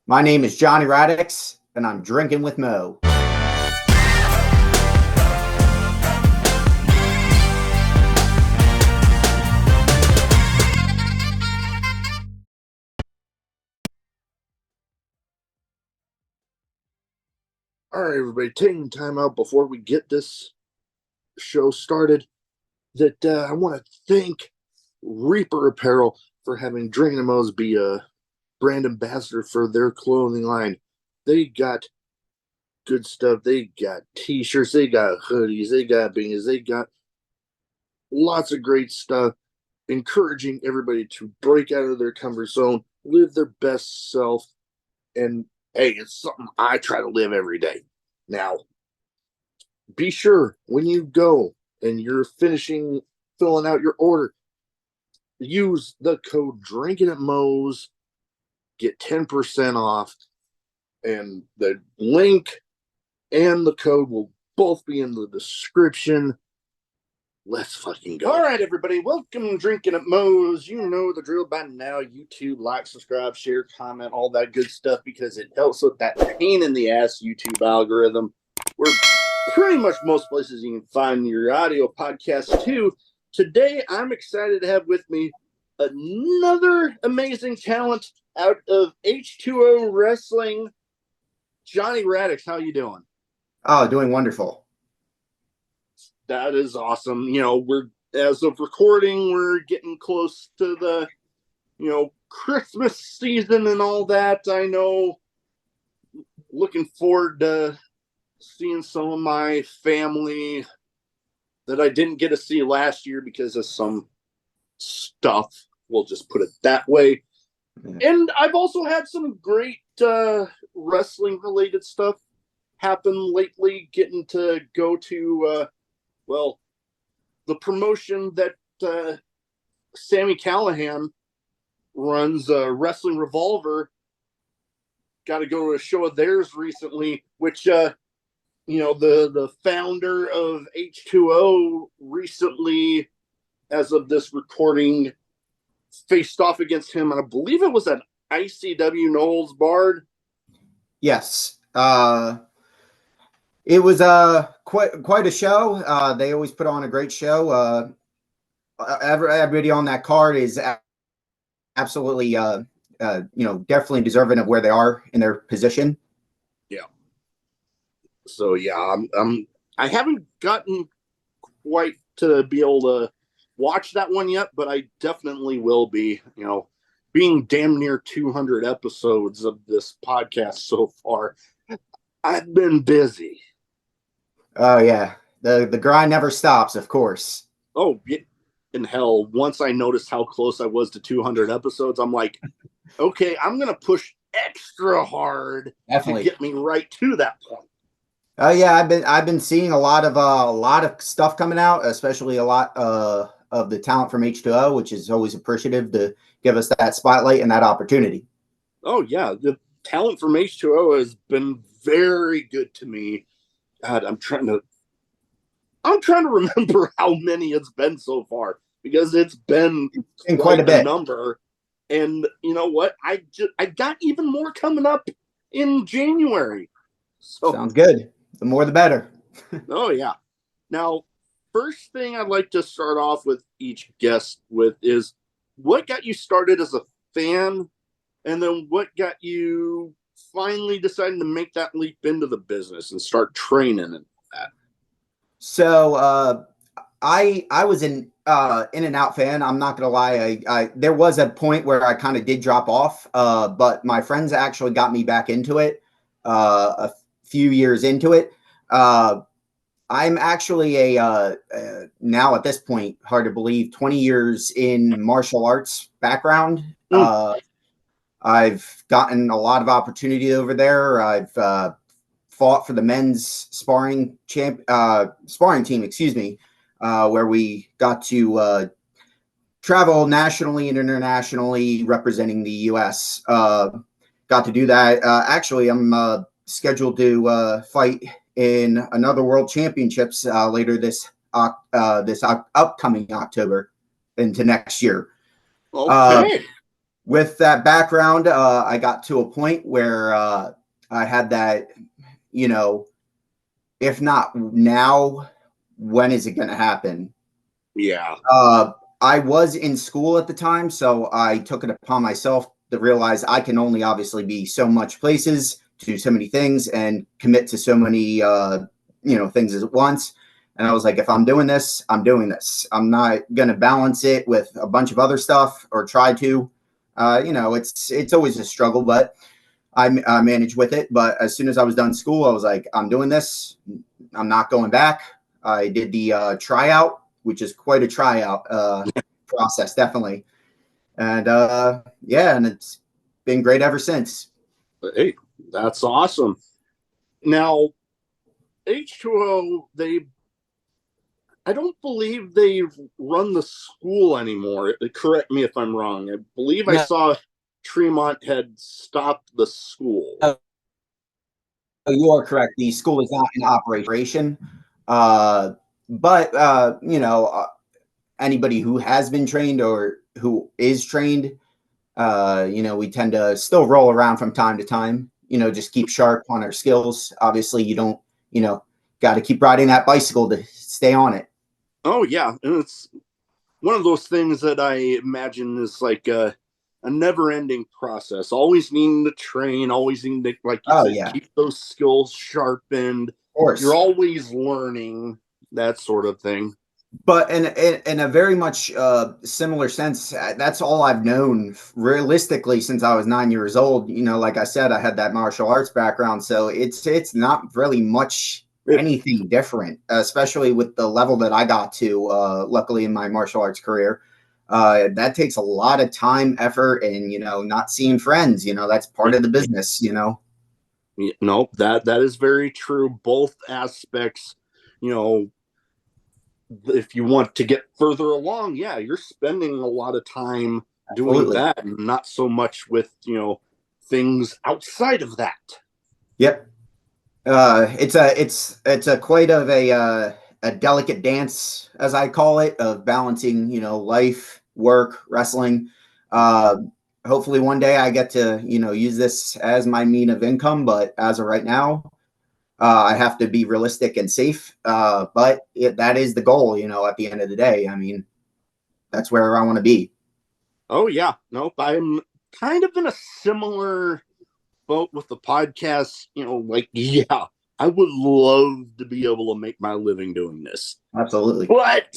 My name is Johnny Radex, and I'm drinking with Mo. All right, everybody, taking time out before we get this show started. I want to thank Reaper Apparel for having Drinkin' Mo's be a brand ambassador for their clothing line. They got good stuff. They got t-shirts, they got hoodies, they got beanies, they got lots of great stuff, encouraging everybody to break out of their comfort zone, live their best self, and hey, it's something I try to live every day. Now, be sure when you go and you're filling out your order, use the code Drinkin' at Mo's, get 10% off, and the link and the code will both be in the description. Let's fucking go. All right, everybody, welcome to Drinkin' at Mo's. You know the drill by now. YouTube, like, subscribe, share, comment, all that good stuff, because it helps with that pain in the ass YouTube algorithm. We're pretty much most places you can find your audio podcast too. Today, I'm excited to have with me another amazing talent out of H2O Wrestling, Johnny Radex. How you doing? Oh, doing wonderful. That is awesome. You know, as of recording, we're getting close to the, Christmas season and all that. I know, looking forward to seeing some of my family that I didn't get to see last year because of some stuff. We'll just put it that way. Yeah. And I've also had some great wrestling related stuff happen lately, getting to go to the promotion that Sammy Callahan runs, Wrestling Revolver. Got to go to a show of theirs recently, which, the founder of H2O recently, as of this recording, faced off against him, and I believe it was an ICW Knowles Bard. Yes. It was quite a show. They always put on a great show. Everybody on that card is absolutely, definitely deserving of where they are in their position. Yeah. So yeah, I haven't gotten quite to be able to watch that one yet, but I definitely will be. Being damn near 200 episodes of this podcast so far, I've been busy. Oh yeah, the grind never stops, of course. Oh, in hell, once I noticed how close I was to 200 episodes, I'm like, okay, I'm gonna push extra hard to get me right to that point. Oh yeah, I've been seeing a lot of stuff coming out, especially a lot of the talent from H2O, which is always appreciative to give us that spotlight and that opportunity. Oh yeah, the talent from H2O has been very good to me. God, I'm trying to remember how many it's been so far, because it's been quite a bit number. And you know what? I got even more coming up in January. So sounds good. The more the better. Oh yeah. Now, first thing I'd like to start off with each guest with is, what got you started as a fan, and then what got you finally deciding to make that leap into the business and start training and that? So I was an in and out fan. I'm not gonna lie. I there was a point where I kind of did drop off, but my friends actually got me back into it a few years into it. I'm actually now at this point, hard to believe, 20 years in martial arts background. I've gotten a lot of opportunity over there. I've fought for the men's sparring team, where we got to travel nationally and internationally representing the U.S. Got to do that. Actually, I'm scheduled to fight in another World Championships later this upcoming October into next year. Okay. with that background, I got to a point where I had that, you know, if not now, when is it going to happen? Yeah. I was in school at the time, so I took it upon myself to realize I can only obviously be so much places, do so many things, and commit to so many, things at once. And I was like, if I'm doing this, I'm doing this. I'm not going to balance it with a bunch of other stuff or try to. It's always a struggle, but I managed with it. But as soon as I was done school, I was like, I'm doing this. I'm not going back. I did the tryout, which is quite a tryout process, definitely. And and it's been great ever since. Hey, that's awesome. Now, H2O, I don't believe they run the school anymore. Correct me if I'm wrong. I believe I No, saw Tremont had stopped the school. you are correct. The school is not in operation. Uh, but anybody who has been trained or who is trained, we tend to still roll around from time to time, just keep sharp on our skills. Obviously, you don't, got to keep riding that bicycle to stay on it. Oh yeah, and it's one of those things that I imagine is like a never-ending process. Always needing to train, always needing to, like you Oh, said, yeah, of keep those skills sharpened. You're course. always learning, that sort of thing. But in a very much similar sense, that's all I've known realistically since I was 9 years old. Like I said, I had that martial arts background, so it's not really much anything different, especially with the level that I got to. Luckily, in my martial arts career, that takes a lot of time, effort, and not seeing friends. That's part of the business. Nope, that is very true. Both aspects, you know, if you want to get further along, yeah, you're spending a lot of time doing Absolutely. that and not so much with, things outside of that. Yep. It's a quite of a delicate dance, as I call it, of balancing, life, work, wrestling. Uh, Hopefully one day I get to, use this as my mean of income, but as of right now, I have to be realistic and safe. That is the goal, at the end of the day. I mean, that's where I want to be. Oh yeah, nope. I'm kind of in a similar boat with the podcast. Like yeah, I would love to be able to make my living doing this, Absolutely. but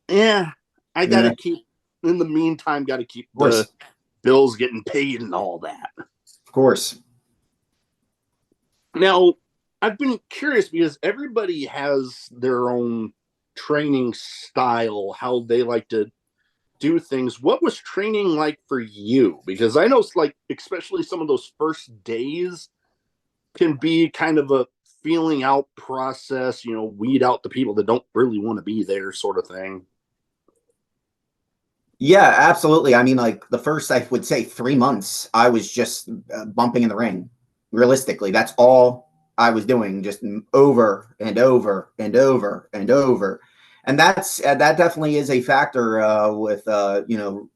yeah, I Yeah, gotta of keep. In the meantime, got to keep the course. bills getting paid and all that. Of course. Now, I've been curious because everybody has their own training style, how they like to do things. What was training like for you? Because I know, like, especially some of those first days can be kind of a feeling out process, weed out the people that don't really want to be there, sort of thing. Yeah, absolutely. I mean, like the first, I would say 3 months, I was just bumping in the ring. Realistically, that's all I was doing, just over and over and over and over. And that definitely is a factor with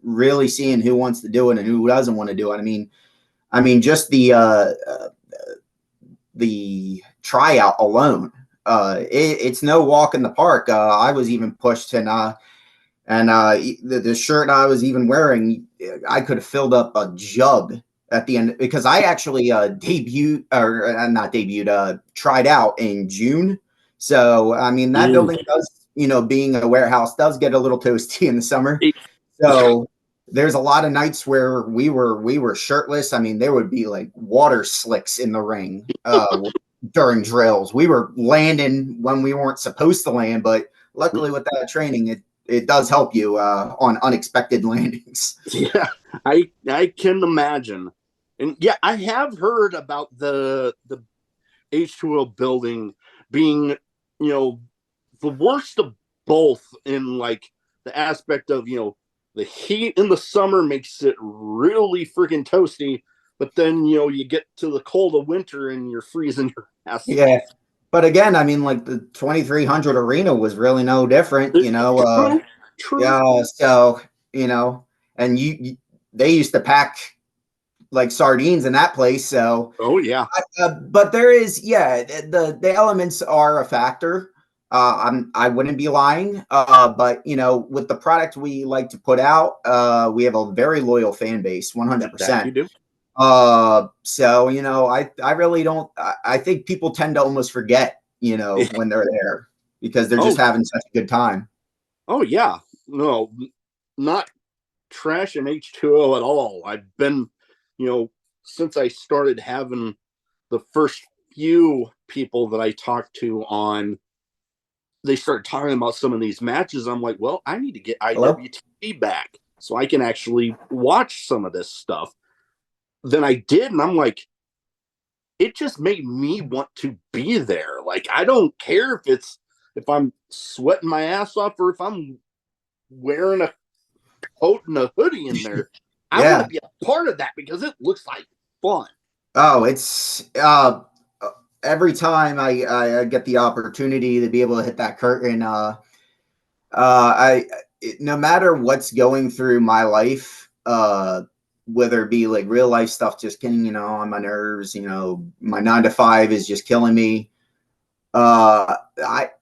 really seeing who wants to do it and who doesn't want to do it. I mean, just the tryout alone, it's no walk in the park. I was even pushed and the shirt I was even wearing, I could have filled up a jug at the end because I actually not debuted, tried out in June. So, I mean, that Mm. building does, being a warehouse, does get a little toasty in the summer. So, there's a lot of nights where we were shirtless. I mean, there would be like water slicks in the ring during drills. We were landing when we weren't supposed to land, but luckily with that training, it does help you on unexpected landings. Yeah, I can imagine. And yeah, I have heard about the H2O building being, the worst of both in like the aspect of, the heat in the summer makes it really freaking toasty, but then, you get to the cold of winter and you're freezing your ass Yeah. off. But again, I mean, like the 2300 arena was really no different, True, true. Yeah. So, and they used to pack like sardines in that place. So, Oh yeah. but there is, yeah, the elements are a factor. I wouldn't be lying. But you know, with the product we like to put out, we have a very loyal fan base, That 100%. you do. So you know, I really don't. I think people tend to almost forget, you know, when they're there because they're just Oh, having such a good time. oh yeah. No, not trashing H2O at all. I've been, you know, since I started having the first few people that I talked to on, they started talking about some of these matches. I'm like, well, I need to get Hello? IWTV back so I can actually watch some of this stuff. Then I did, and I'm like, it just made me want to be there. Like, I don't care if I'm sweating my ass off or if I'm wearing a coat and a hoodie in there. I want to Yeah. be a part of that because it looks like fun. Oh, it's every time I get the opportunity to be able to hit that curtain, I no matter what's going through my life, whether it be like real life stuff, just getting, you know, on my nerves, you know, my 9 to 5 is just killing me.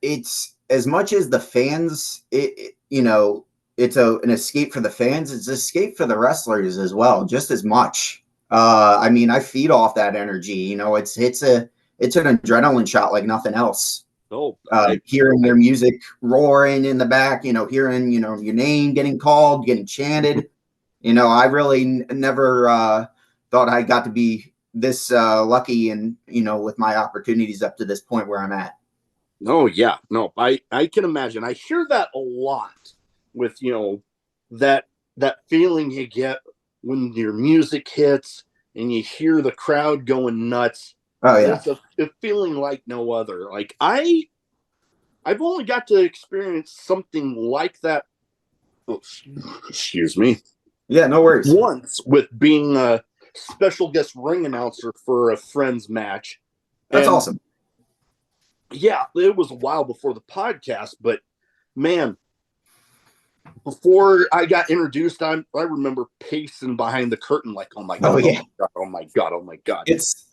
It's as much as the fans, you know, it's an escape for the fans. It's an escape for the wrestlers as well, just as much. I mean, I feed off that energy. You know, it's an adrenaline shot like nothing else. Oh, Hearing their music roaring in the back, you know, hearing, you know, your name getting called, getting chanted. You know, I really never thought I got to be this lucky and, you know, with my opportunities up to this point where I'm at. no, yeah, no, I can imagine. I hear that a lot with, you know, that that feeling you get when your music hits and you hear the crowd going nuts. Oh yeah. It's a feeling like no other. Like I've only got to experience something like that. Oh, excuse me. Yeah, no worries. Once with being a special guest ring announcer for a friend's match, That's and awesome. yeah, it was a while before the podcast, but man, before I got introduced, I remember pacing behind the curtain like, oh my Oh god, oh yeah. my god, oh my god, oh my god. It's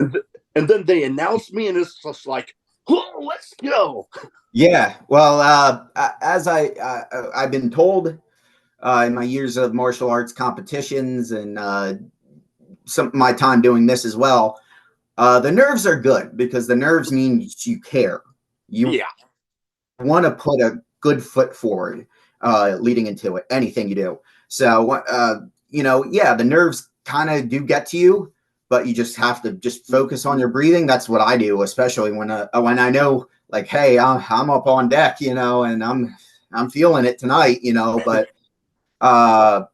And then they announced me, and it's just like, oh, let's go. yeah. Well, as I've been told in my years of martial arts competitions and some my time doing this as well, the nerves are good because the nerves mean you care. You Yeah. want to put a good foot forward leading into it, anything you do. So, you know, yeah, the nerves kind of do get to you, but you just have to just focus on your breathing. That's what I do, especially when I know, like, hey, I'm up on deck, you know, and I'm feeling it tonight, you know. But uh,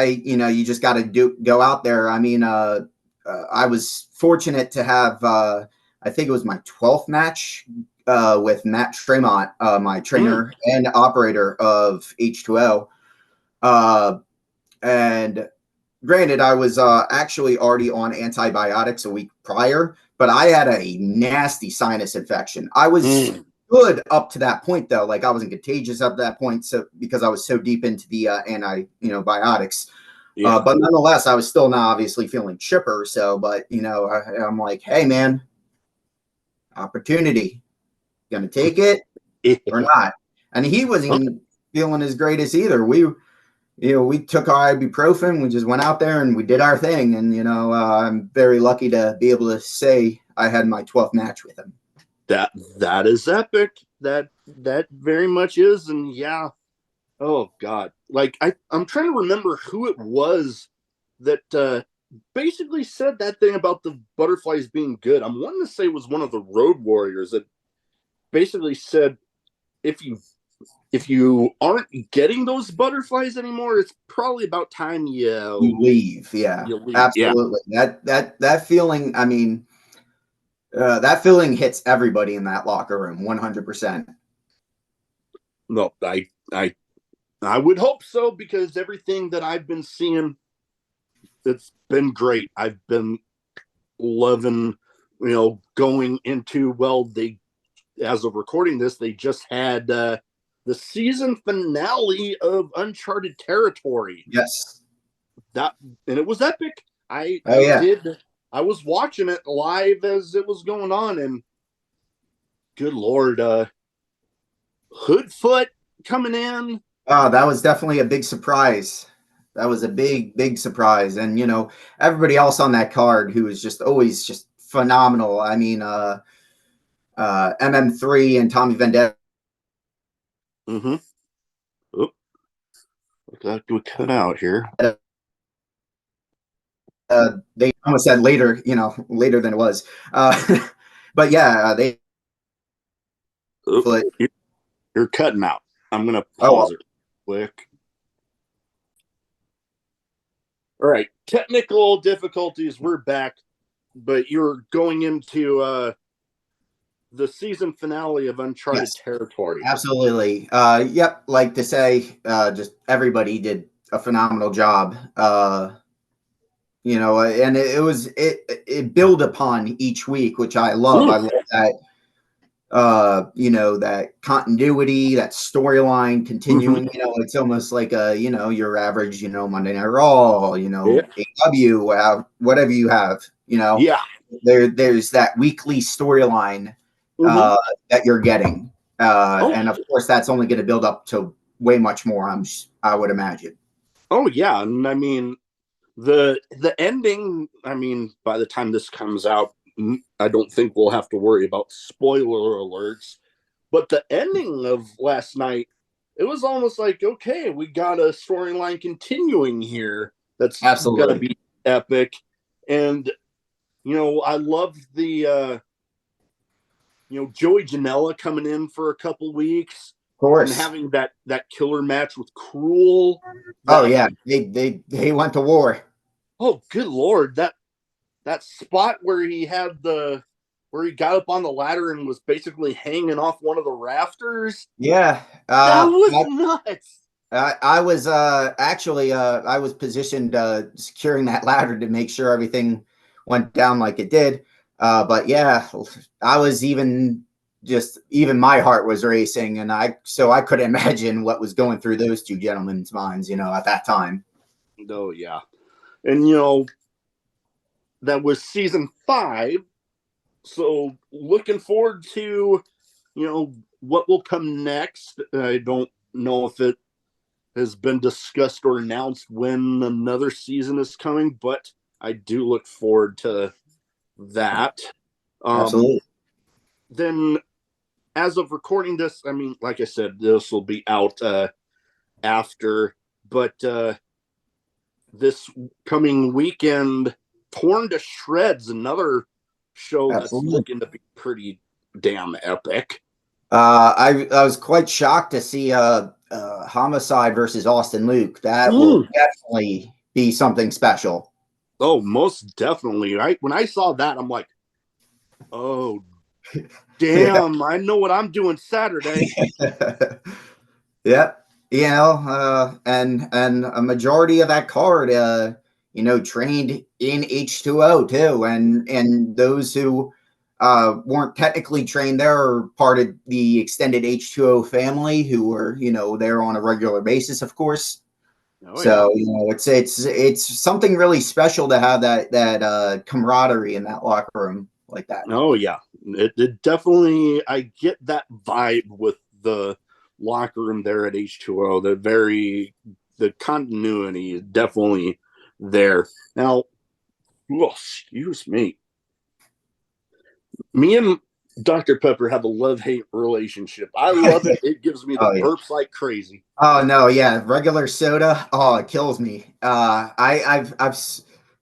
you know, you just got to go out there. I mean, I was fortunate to have, I think it was my 12th match with Matt Tremont, my trainer and operator of H2O. And granted, I was actually already on antibiotics a week prior, but I had a nasty sinus infection. I was good up to that point, though. Like I wasn't contagious up to that point, so because I was so deep into the biotics. Yeah. But nonetheless, I was still not obviously feeling chipper. So, but you know, I'm like, hey, man, opportunity, gonna take it or not? And he wasn't even feeling as great as either. We took our ibuprofen, we just went out there and we did our thing. And, you know, I'm very lucky to be able to say I had my 12th match with him. That is epic. That very much is. And yeah, oh God. Like I'm trying to remember who it was that basically said that thing about the butterflies being good. I'm wanting to say it was one of the Road Warriors that basically said if you aren't getting those butterflies anymore, it's probably about time You leave, yeah, you leave. Yeah. absolutely. That feeling. I mean, that feeling hits everybody in that locker room, 100%. No, I would hope so because everything that I've been seeing, it's been great. I've been loving, you know, going into, well, they, as of recording this, they just had the season finale of Uncharted Territory. Yes. that, and it was epic. I Oh I yeah. did. I was watching it live as it was going on, and good Lord, Hoodfoot coming in. Oh, that was definitely a big surprise. That was a big surprise. And everybody else on that card who was just always just phenomenal. I mean, MM3 and Tommy Vendetta. Mm-hmm. Oop, look like we cut out here. They almost said later, later than it was. But yeah, they Oop, foot. you're cutting out. I'm gonna Oh, pause it quick. All right, technical difficulties. We're back, but you're going into the season finale of Uncharted yes, Territory. absolutely. Yep, like to say, just everybody did a phenomenal job. And it built upon each week, which I love. Ooh. I love that that continuity, that storyline Mm-hmm. continuing. It's almost like your average, Monday Night Raw, Yeah. AW, whatever you have, Yeah. there's that weekly storyline Mm-hmm. that you're getting. Oh, And of course that's only going to build up to way much more, I would imagine. oh yeah. And I mean, the ending, I mean, by the time this comes out, I don't think we'll have to worry about spoiler alerts. But the ending of last night, it was almost like, okay, we got a storyline continuing here that's gonna Absolutely. be epic. And I love the Joey Janela coming in for a couple weeks Of and course. having that killer match with Cruel. Oh That, yeah, they went to war. oh good lord, that spot where he got up on the ladder and was basically hanging off one of the rafters. Yeah. That was nuts. I was actually I was positioned securing that ladder to make sure everything went down like it did. But yeah, I was even my heart was racing, and I could imagine what was going through those two gentlemen's minds, at that time. Oh yeah. And that was season 5. So looking forward to, what will come next. I don't know if it has been discussed or announced when another season is coming, but I do look forward to that. Um, Absolutely. then, as of recording this, I mean, like I said, this will be out after, but this coming weekend, Torn to Shreds, another show that's Absolutely. looking to be pretty damn epic. I was quite shocked to see Homicide versus Austin Luke. That will definitely be something special. Oh, most definitely. When I saw that, I'm like, oh Yeah. damn, I know what I'm doing Saturday. Yep. And a majority of that card, trained in H2O too, and those who weren't technically trained there are part of the extended H2O family who were, there on a regular basis, of course. Oh yeah. So it's something really special to have that camaraderie in that locker room like that. Oh yeah. It definitely, I get that vibe with the locker room there at H2O. The continuity is definitely there. Now, oh, excuse me. Me and Dr. Pepper have a love-hate relationship. I love it. It gives me the Oh yeah. burps like crazy. Oh no, yeah, regular soda. Oh, it kills me. I've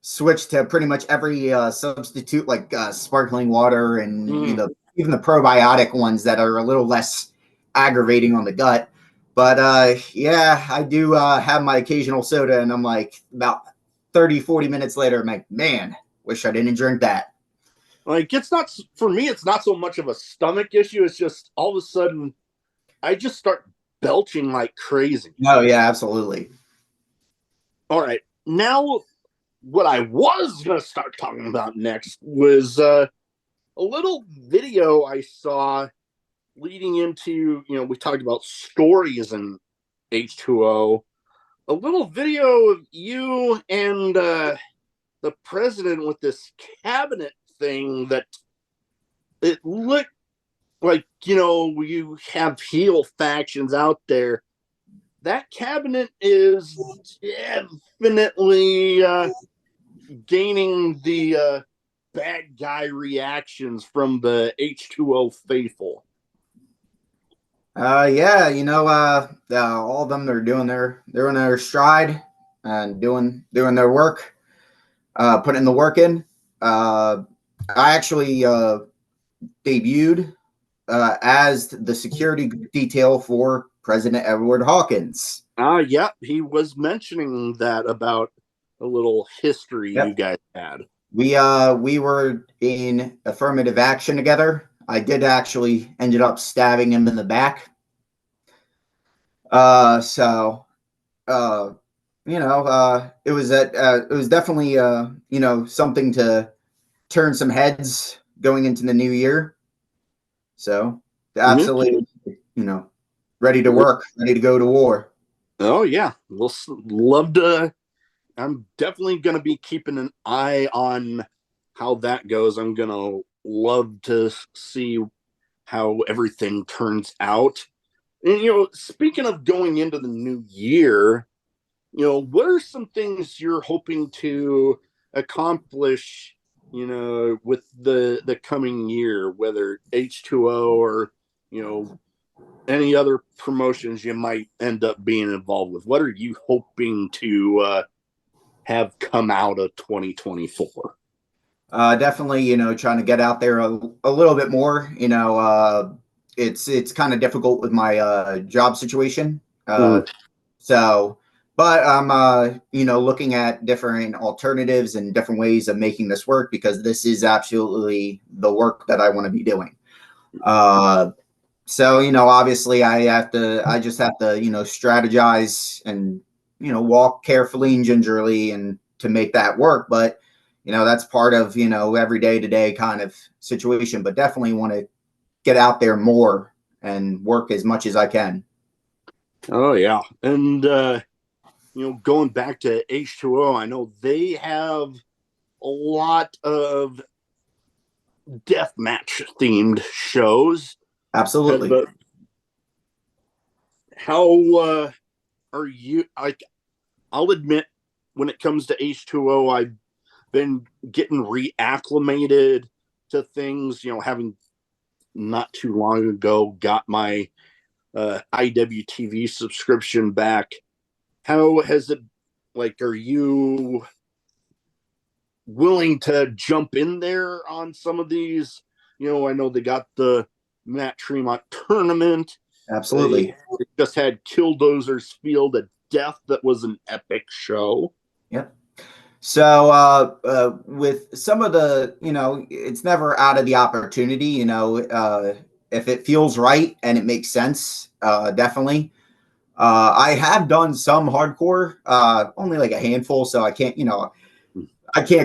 switched to pretty much every substitute, like sparkling water, and Mm. even the probiotic ones that are a little less aggravating on the gut. But yeah, I do have my occasional soda, and I'm like about 30-40 minutes later, I'm like, man, wish I didn't drink that. Like, it's not, for me, it's not so much of a stomach issue. It's just all of a sudden I just start belching like crazy. Oh yeah, absolutely. All right. Now, what I was going to start talking about next was a little video I saw leading into, we talked about stories in H2O. a little video of you and the president with this cabinet thing that it looked like, you have heel factions out there. That cabinet is definitely gaining the bad guy reactions from the H2O faithful. Yeah, all of them, they're in their stride and doing their work, putting the work in. I actually debuted as the security detail for President Edward Hawkins. Yep, he was mentioning that about a little history you guys had. We were in affirmative action together. I did actually ended up stabbing him in the back. So it was definitely something to turn some heads going into the new year. So absolutely, ready to work, ready to go to war. Oh yeah, we'll love to. I'm definitely going to be keeping an eye on how that goes. I'm going to love to see how everything turns out. And, speaking of going into the new year, what are some things you're hoping to accomplish, with the coming year, whether H2O or, any other promotions you might end up being involved with? What are you hoping to have come out of 2024? Definitely, trying to get out there a little bit more. It's kind of difficult with my job situation. So, but I'm looking at different alternatives and different ways of making this work, because this is absolutely the work that I want to be doing. So, obviously I just have to, strategize and, walk carefully and gingerly and to make that work. But, that's part of, every day to day kind of situation, but definitely want to get out there more and work as much as I can. Oh yeah. And going back to H2O, I know they have a lot of deathmatch themed shows. Absolutely. But how are you? I'll admit, when it comes to H2O, I've been getting reacclimated to things. Having not too long ago got my IWTV subscription back. How has it? Like, are you willing to jump in there on some of these? I know they got the Matt Tremont tournament. Absolutely. They just had Killdozer's Field of Death. That was an epic show. Yep. So with some of the, it's never out of the opportunity, if it feels right and it makes sense, definitely. I have done some hardcore, only like a handful, so I can't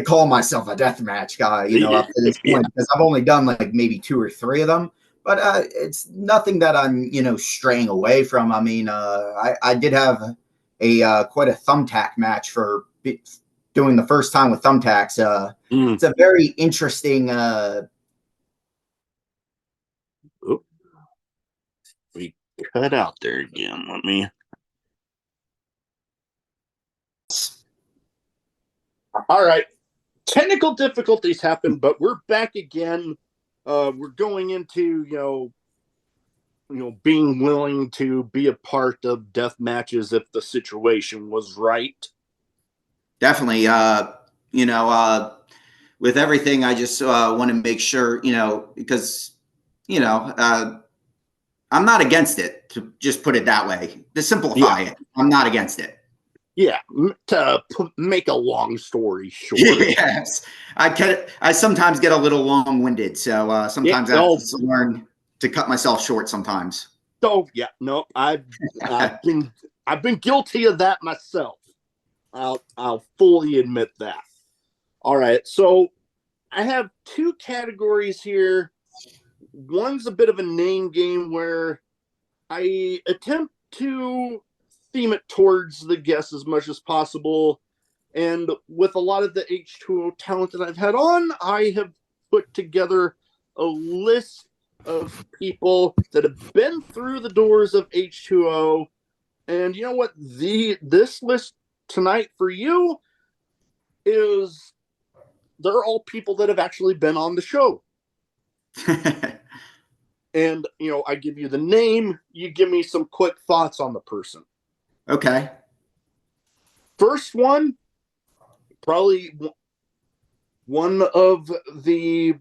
call myself a deathmatch guy, up to this point, because I've only done like maybe 2 or 3 of them. But it's nothing that I'm, straying away from. I mean, I did have a quite a thumbtack match for doing the first time with thumbtacks. It's a very interesting. We cut out there again. Let me. All right. Technical difficulties happen, but we're back again. We're going into being willing to be a part of death matches if the situation was right. Definitely, with everything, I just want to make sure, because I'm not against it. To just put it that way, to simplify it, I'm not against it. Yeah, to make a long story short. Yes, I sometimes get a little long-winded, so sometimes I have to learn to cut myself short sometimes. So yeah, no, I've been guilty of that myself. I'll fully admit that. All right, so I have 2 categories here. One's a bit of a name game where I attempt to theme it towards the guests as much as possible. And with a lot of the H2O talent that I've had on, I have put together a list of people that have been through the doors of H2O. And you know what? This list tonight for you is they're all people that have actually been on the show. And, I give you the name, you give me some quick thoughts on the person. Okay. First one, probably one of the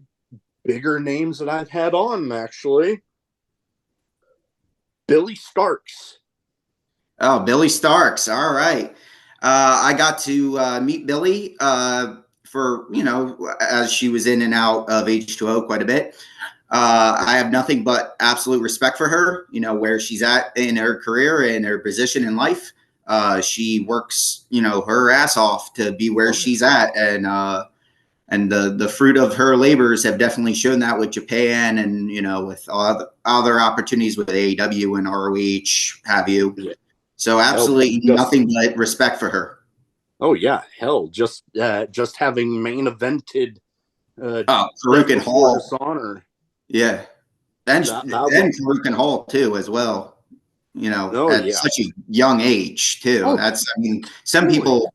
bigger names that I've had on, actually. Billy Starks. Oh, Billy Starks. All right. I got to meet Billy for, as she was in and out of H2O quite a bit. I have nothing but absolute respect for her, where she's at in her career and her position in life. She works, her ass off to be where she's at. And the fruit of her labors have definitely shown that with Japan and, with other opportunities with AEW and ROH, have you. Yeah. So absolutely nothing but respect for her. Oh, yeah. Hell, just having main evented Farouk and Hall. Dishonor. Yeah. And Farouk and Hall, too, as well. At such a young age, too. Some people,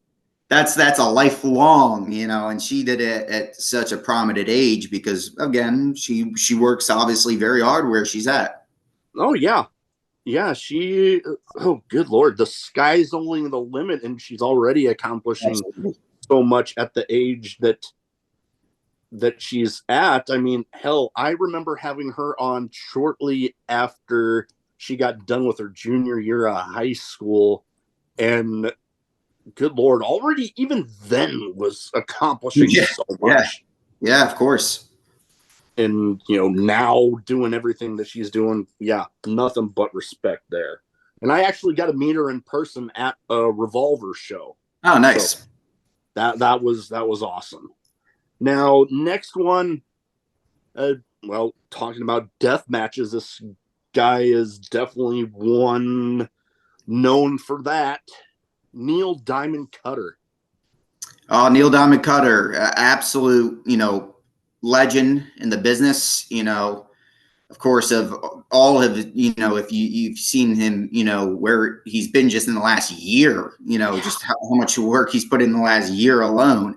that's a lifelong, and she did it at such a prominent age because, again, she works obviously very hard where she's at. Oh, yeah. Yeah, oh, good Lord, the sky's only the limit, and she's already accomplishing so much at the age that she's at. I mean, hell, I remember having her on shortly after she got done with her junior year of high school, and good Lord, already even then was accomplishing so much. Yeah, of course. And, now doing everything that she's doing, nothing but respect there. And I actually got to meet her in person at a Revolver show. Oh, nice. So that was awesome. Now, next one, talking about death matches, this guy is definitely one known for that. Neil Diamond Cutter. Oh, Neil Diamond Cutter, absolute, legend in the business, of course, of all of, if you've seen him, where he's been just in the last year, just how much work he's put in the last year alone.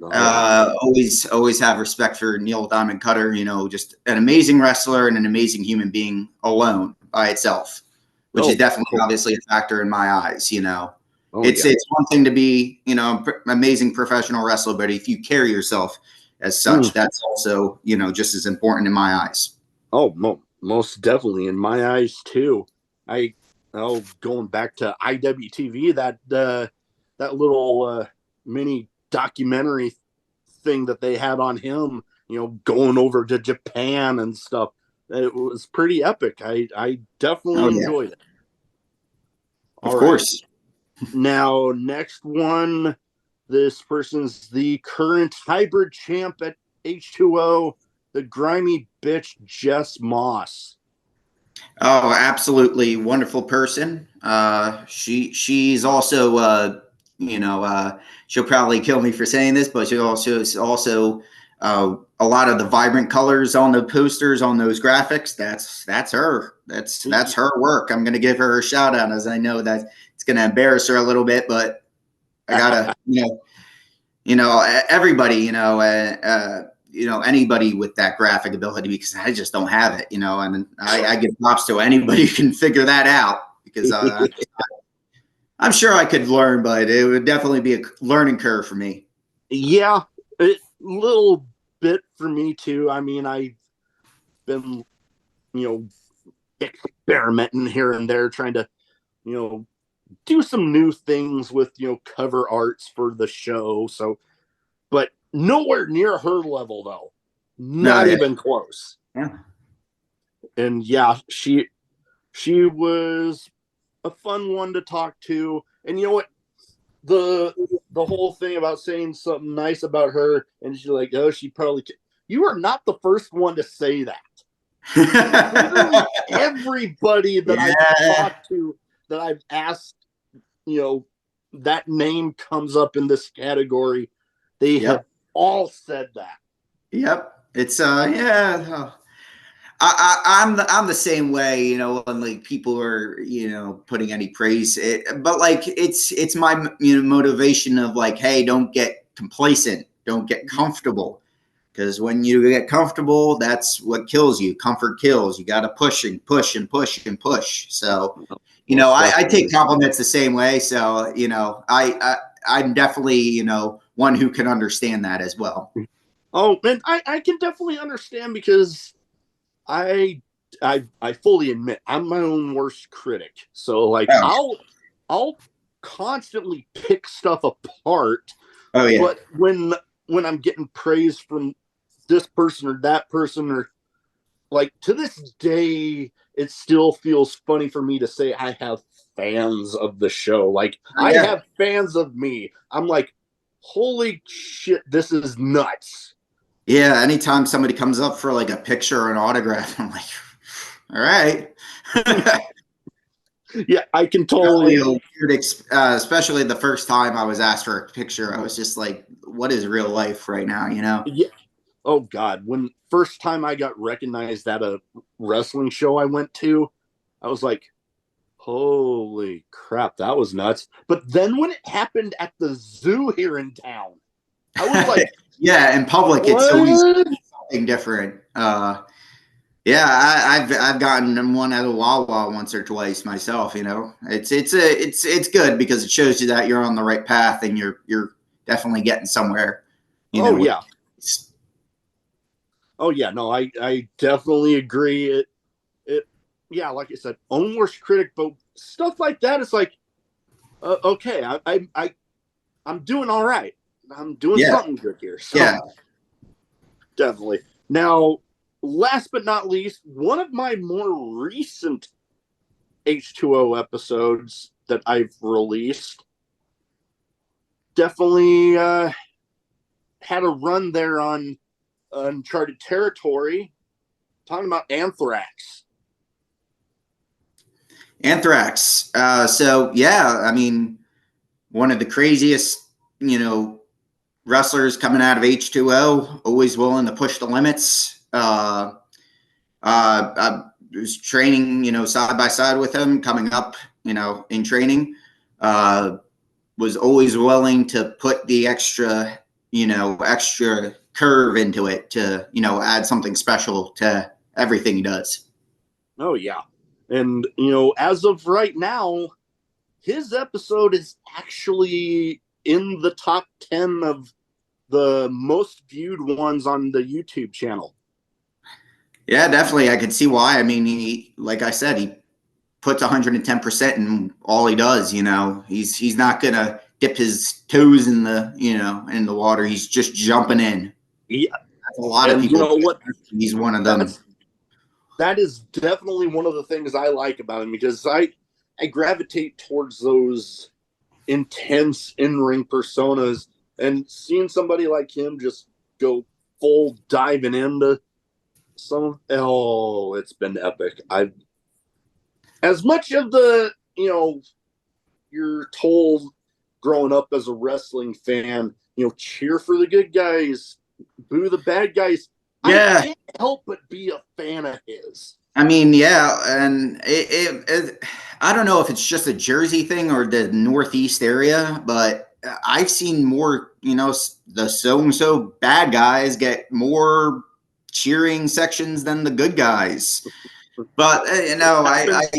Always have respect for Neil Diamond Cutter, just an amazing wrestler and an amazing human being alone by itself, which is definitely obviously a factor in my eyes, It's one thing to be, amazing professional wrestler, but if you carry yourself as such, that's also, just as important in my eyes. Oh, most definitely in my eyes too. Going back to IWTV, that little mini documentary thing that they had on him, going over to Japan and stuff. It was pretty epic. I definitely enjoyed it. Of course. Now, next one. This person's the current hybrid champ at H2O, the grimy bitch, Jess Moss. Oh, absolutely wonderful person. She's also, she'll probably kill me for saying this, but she also a lot of the vibrant colors on the posters, on those graphics. That's her. That's her work. I'm going to give her a shout out, as I know that it's going to embarrass her a little bit, but I gotta, everybody, anybody with that graphic ability, because I just don't have it, and I give props to anybody who can figure that out, because I'm sure I could learn, but it would definitely be a learning curve for me. Yeah, a little bit for me too. I mean, I've been, experimenting here and there, trying to, do some new things with, cover arts for the show. So, but nowhere near her level though. Not even close. Yeah. And she was a fun one to talk to. And you know what? The whole thing about saying something nice about her, and she's like, oh, she probably you are not the first one to say that. Literally everybody that I've talked to, that I've asked that name comes up in this category, they have Yep. all said that. Yep. It's yeah. I'm the same way, when like people are, putting any praise, but like it's my motivation of like, hey, don't get complacent, don't get comfortable, because when you get comfortable, that's what kills you. Comfort kills. You got to push and push and push and push. So, Most I take definitely. compliments the same way. So, I'm definitely one who can understand that as well. Oh, and I can definitely understand because I I fully admit I'm my own worst critic. So like Oh, I'll constantly pick stuff apart, oh yeah. but when I'm getting praise from this person or that person, or like to this day it still feels funny for me to say I have fans of the show. Like Oh, I yeah. have fans of me. I'm like, holy shit, this is nuts. Yeah, anytime somebody comes up for like a picture or an autograph, I'm like, all right. Yeah, I can Definitely totally. a weird, especially the first time I was asked for a picture. I was just like, what is real life right now, Yeah. Oh God, when first time I got recognized at a wrestling show I went to, I was like, holy crap, that was nuts. But then when it happened at the zoo here in town, I was like, Yeah, in public, it's always what? something different. Yeah, I've gotten one at a Wawa once or twice myself. It's good because it shows you that you're on the right path and you're definitely getting somewhere. Oh With yeah. Oh yeah, no, I definitely agree. It yeah, like I said, own worst critic, but stuff like that is like, okay, I'm doing all right. I'm doing Yeah, something good here. So yeah. definitely. Now, last but not least, one of my more recent H2O episodes that I've released definitely had a run there on uncharted territory, talking about anthrax. Anthrax. So yeah, I mean, one of the craziest, wrestlers coming out of H2O, always willing to push the limits. I was training, side by side with him, coming up, in training. Uh, was always willing to put the extra curve into it to, add something special to everything he does. Oh yeah. And as of right now, his episode is actually in the top 10 of the most viewed ones on the YouTube channel. Yeah, definitely. I could see why. I mean, like I said, he puts 110% in all he does. He's not gonna dip his toes in the water. He's just jumping in. Yeah. That's a lot of And you people. know what? He's one of them. That is definitely one of the things I like about him, because I gravitate towards those intense in-ring personas, and seeing somebody like him just go full diving into some, oh, it's been epic. I As much of the, you're told growing up as a wrestling fan, cheer for the good guys, boo the bad guys. I Yeah, can't help but be a fan of his. I mean, yeah, and I don't know if it's just a Jersey thing or the Northeast area, but I've seen more, the so and so bad guys get more cheering sections than the good guys. But I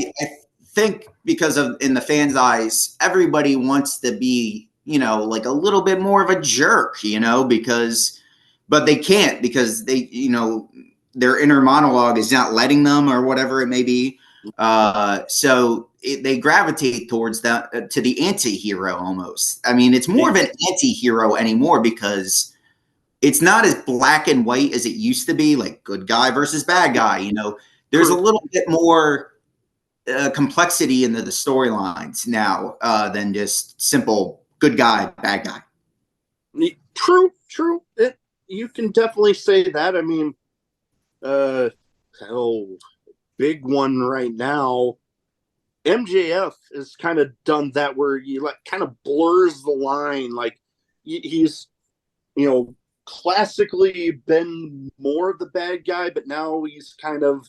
think because of in the fans' eyes, everybody wants to be, like a little bit more of a jerk, because, but they can't because their inner monologue is not letting them or whatever it may be. They gravitate towards that to the anti-hero almost. I mean, it's more of an anti-hero anymore because it's not as black and white as it used to be, like good guy versus bad guy. There's a True. little bit more complexity into the storylines now than just simple good guy, bad guy. True. You can definitely say that. I mean, uh, oh, big one right now. MJF has kind of done that where you like kind of blurs the line. Like he's, you know, classically been more of the bad guy, but now he's kind of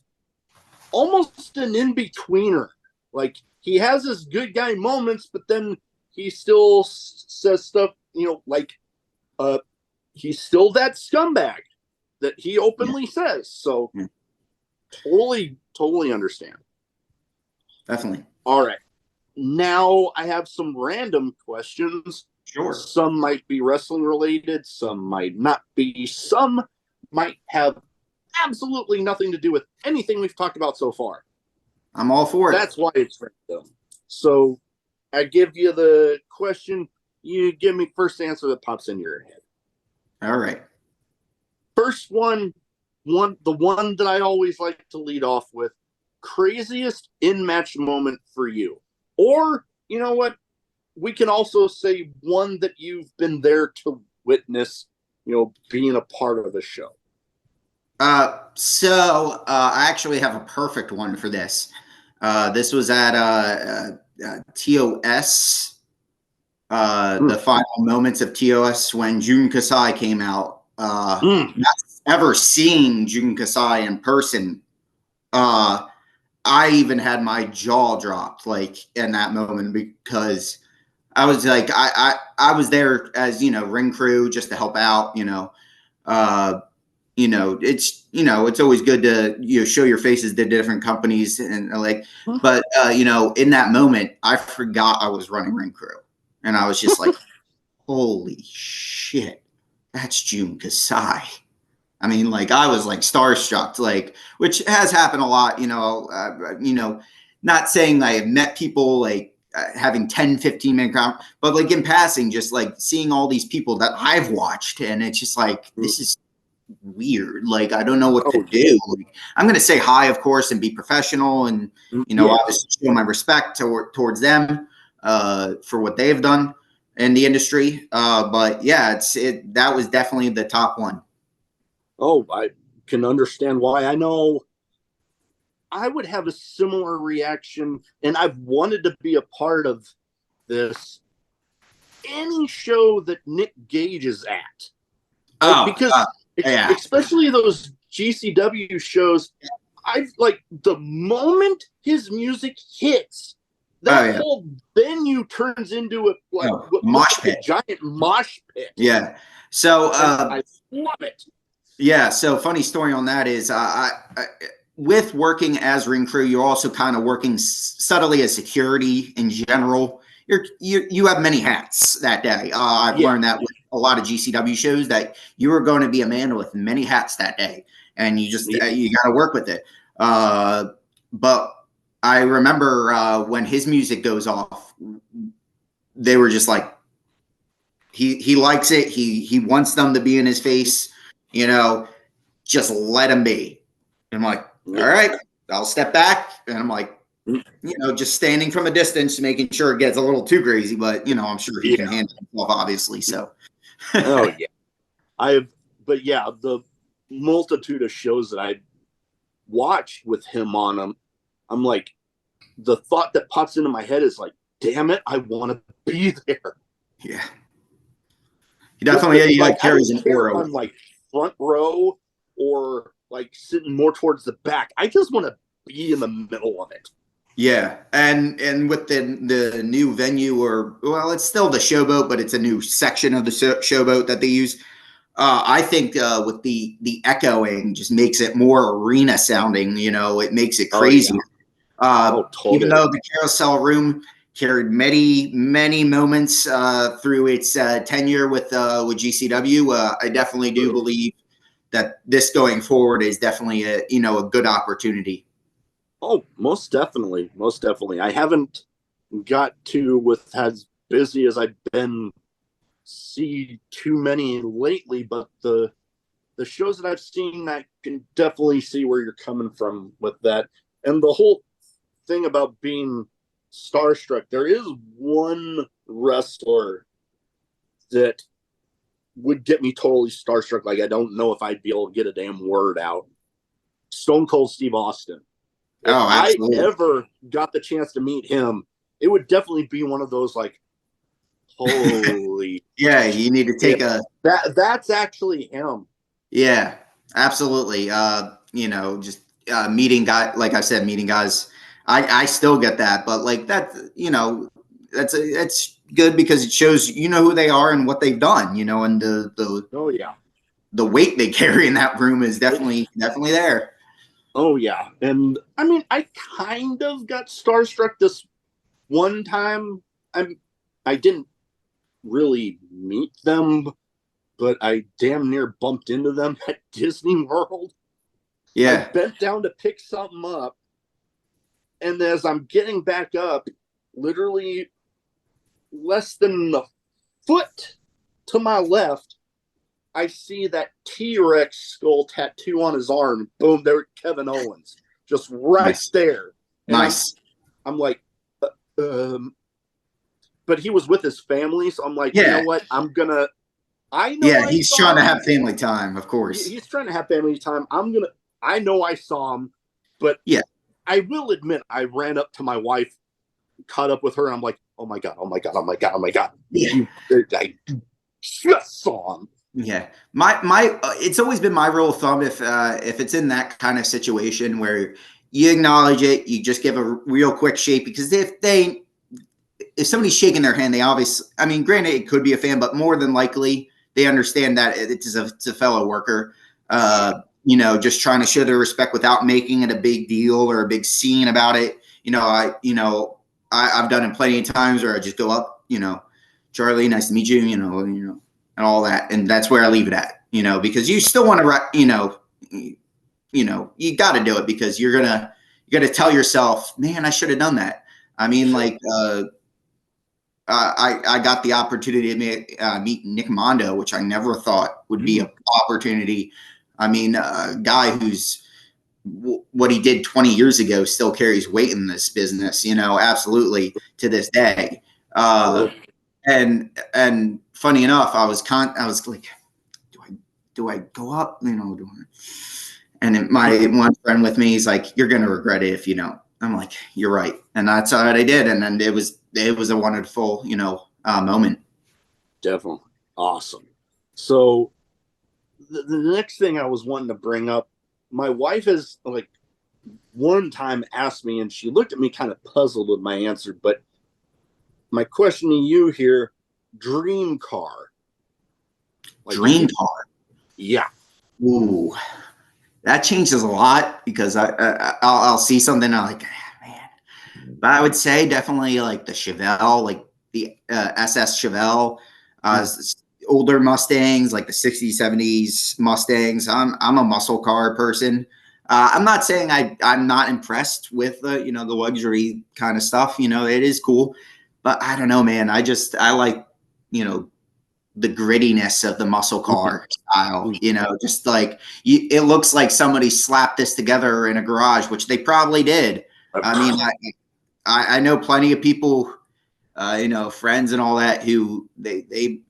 almost an in-betweener. Like he has his good guy moments, but then he still says stuff, you know, like he's still that scumbag that he openly says. So totally understand. Definitely. All right. Now I have some random questions. Sure. Some might be wrestling related, some might not be. Some might have absolutely nothing to do with anything we've talked about so far. I'm all for it. That's why it's random. So I give you the question. You give me first answer that pops in your head. All right. First one, the one that I always like to lead off with. Craziest in-match moment for you. Or, you know what? We can also say one that you've been there to witness, you know, being a part of the show. So I actually have a perfect one for this. This was at TOS, the final moments of TOS when Jun Kasai came out. Not ever seeing Jun Kasai in person, I even had my jaw dropped like in that moment because I was like, I was there as, you know, ring crew just to help out, you know, it's always good to, you know, show your faces to different companies and like, but, you know, in that moment, I forgot I was running ring crew and I was just like, holy shit, that's Jun Kasai. I mean, like I was like starstruck, like, which has happened a lot, not saying I have met people like having 10, 15-minute crowd, but like in passing, just like seeing all these people that I've watched. And it's just like, this is weird. Like, I don't know what to do. Like, I'm going to say hi, of course, and be professional and, obviously show my respect towards them for what they've done in the industry. But yeah, that was definitely the top one. Oh, I can understand why. I know I would have a similar reaction, and I've wanted to be a part of this. Any show that Nick Gage is at. Because especially those GCW shows, I've like the moment his music hits, that whole venue turns into a mosh pit. A giant mosh pit. Yeah. So I love it. Yeah. So funny story on that is I with working as ring crew, you're also kind of working subtly as security in general. You have many hats that day. I've learned that with a lot of GCW shows that you are going to be a man with many hats that day, and you just you got to work with it. But I remember when his music goes off, they were just like, he likes it. He wants them to be in his face. Just let him be. And I'm like, all right, I'll step back, and I'm like, just standing from a distance, making sure it gets a little too crazy, but I'm sure he can handle himself, obviously. So, oh yeah, the multitude of shows that I watched with him on them, I'm like, the thought that pops into my head is like, damn it, I want to be there. Yeah, he definitely carries an aura. On like front row or like sitting more towards the back. I just want to be in the middle of it. Yeah, and with the new venue, it's still the Showboat, but it's a new section of the Showboat that they use. I think with the echoing just makes it more arena sounding. It makes it crazy. Totally. Even though the Carousel Room carried many moments through its tenure with GCW, I definitely do believe that this going forward is definitely a good opportunity. Oh, most definitely. Most definitely. I haven't got to, with as busy as I've been, see too many lately, but the shows that I've seen, I can definitely see where you're coming from with that. And the whole thing about being starstruck, there is one wrestler that would get me totally starstruck. Like, I don't know if I'd be able to get a damn word out. Stone Cold Steve Austin. If Oh, I absolutely. ever got the chance to meet him, it would definitely be one of those like, holy Yeah, you need to take a that's actually him. yeah, absolutely. Just meeting guy, like I said, meeting guys. I still get that, but like that, that's good because it shows who they are and what they've done, and Oh yeah. the weight they carry in that room is definitely there. Oh yeah. And I mean, I kind of got starstruck this one time. I didn't really meet them, but I damn near bumped into them at Disney World. Yeah. I bent down to pick something up, and as I'm getting back up, literally less than a foot to my left, I see that T-Rex skull tattoo on his arm. Boom, there, Kevin Owens, just right Nice. there. And Nice. I'm like, but he was with his family, so I'm like, you know Yeah. what? I Yeah, I he's saw trying to him. have family time, of course. He's trying to have family time. I know I saw him, but Yeah. I will admit I ran up to my wife, caught up with her, and I'm like, oh my god, oh my god, oh my god, oh my god. Yeah. I just saw him. Yeah, my it's always been my rule of thumb if it's in that kind of situation where you acknowledge it, you just give a real quick shake because if somebody's shaking their hand, they obviously, I mean, granted it could be a fan, but more than likely they understand that it's a fellow worker. Just trying to show their respect without making it a big deal or a big scene about it. I've done it plenty of times where I just go up, Charlie, nice to meet you, and all that, and that's where I leave it at, because you still want to, you got to do it because you got to tell yourself, man, I should have done that. I mean, like, I got the opportunity to meet Nick Mondo, which I never thought would be an opportunity. I mean, a guy who's what he did 20 years ago still carries weight in this business, absolutely to this day. And funny enough, I was like, do I go up? And my one friend with me, he's like, you're gonna regret it if you don't. I'm like, you're right, and that's what I did, and then it was a wonderful, moment. Definitely awesome. So the next thing I was wanting to bring up, my wife has like one time asked me, and she looked at me kind of puzzled with my answer. But my question to you here: dream car, like Dream car. Yeah. Ooh, that changes a lot because I'll see something and I'm like, man. But I would say definitely like the Chevelle, like the SS Chevelle, older Mustangs, like the 60s, 70s Mustangs. I'm a muscle car person. I'm not saying I'm not impressed with the luxury kind of stuff. It is cool, but I don't know, man. I like the grittiness of the muscle car style. Just like it looks like somebody slapped this together in a garage, which they probably did. I mean, I know plenty of people, friends and all that who they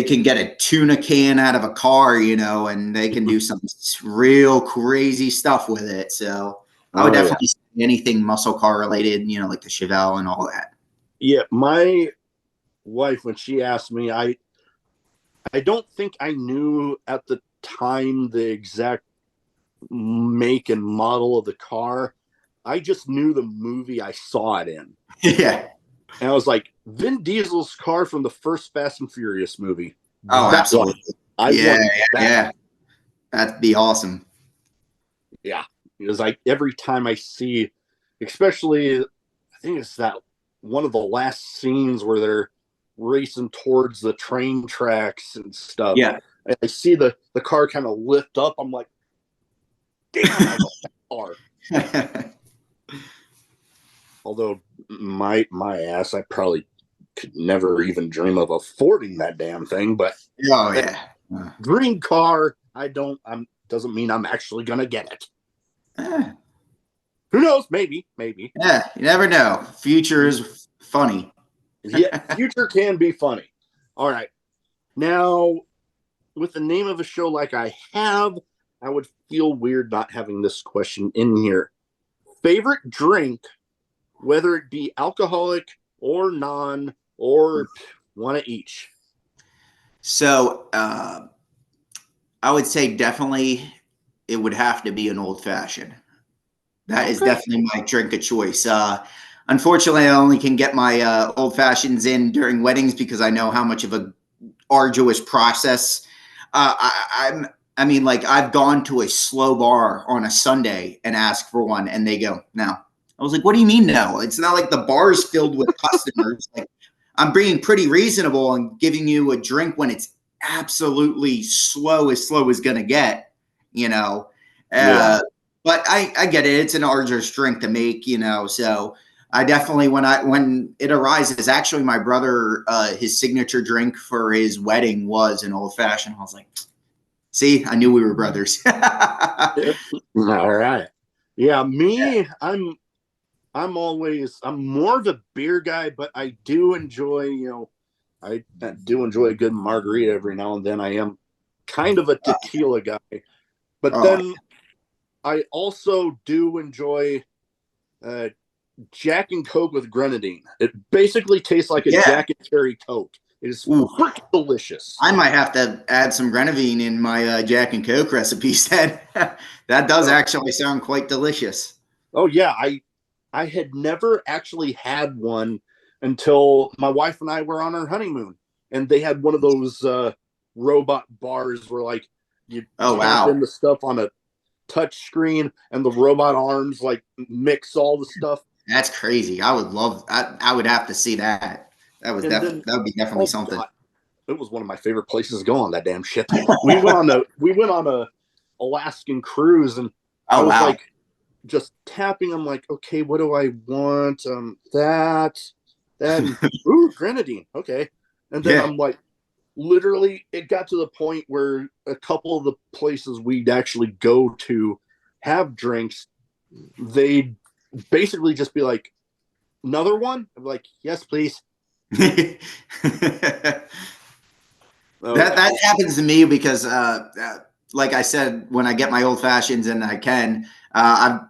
can get a tuna can out of a car, and they can do some real crazy stuff with it. So I would definitely say anything muscle car related, like the Chevelle and all that. Yeah, my wife, when she asked me, I don't think I knew at the time the exact make and model of the car. I just knew the movie I saw it in. Yeah. And I was like, Vin Diesel's car from the first Fast and Furious movie. Oh, absolutely. Yeah. That'd be awesome. Yeah. It was like every time I see, especially, I think it's that one of the last scenes where they're racing towards the train tracks and stuff. Yeah. And I see the car kind of lift up. I'm like, damn, I love that car. Although my ass, I probably could never even dream of affording that damn thing. But oh yeah, dream car. Doesn't mean I'm actually gonna get it. Who knows? Maybe. Yeah, you never know. Future is funny. Yeah, future can be funny. All right. Now, with the name of a show like I have, I would feel weird not having this question in here. favorite drink, whether it be alcoholic or non, or one of each. So I would say definitely it would have to be an old fashioned. That is definitely my drink of choice. Unfortunately, I only can get my old fashions in during weddings because I know how much of a arduous process. I mean, like I've gone to a slow bar on a Sunday and asked for one, and they go, "No." I was like, "What do you mean no? It's not like the bar's filled with customers. Like I'm being pretty reasonable and giving you a drink when it's absolutely slow as gonna get, you know." But I get it. It's an arduous drink to make, you know. So I definitely when it arises, actually my brother, his signature drink for his wedding was an old fashioned. I was like, see, I knew we were brothers. All right. Yeah, me, I'm more of a beer guy, but I do enjoy, I do enjoy a good margarita every now and then. I am kind of a tequila guy, but then I also do enjoy Jack and Coke with grenadine. It basically tastes like a Jack and Cherry Coke. It is freaking delicious. I might have to add some grenadine in my Jack and Coke recipes. That does actually sound quite delicious. Oh yeah, I had never actually had one until my wife and I were on our honeymoon, and they had one of those robot bars where like you tap in the stuff on a touch screen and the robot arms like mix all the stuff. That's crazy. I would have to see that. That would be definitely something. God, it was one of my favorite places to go on that damn shit. we went on a Alaskan cruise, and I was like just tapping. I'm like, okay, what do I want? That, ooh, grenadine. Okay. And then I'm like, literally, it got to the point where a couple of the places we'd actually go to have drinks, they'd basically just be like, another one? I'm like, yes, please. That happens to me because, like I said, when I get my old fashions and I can, I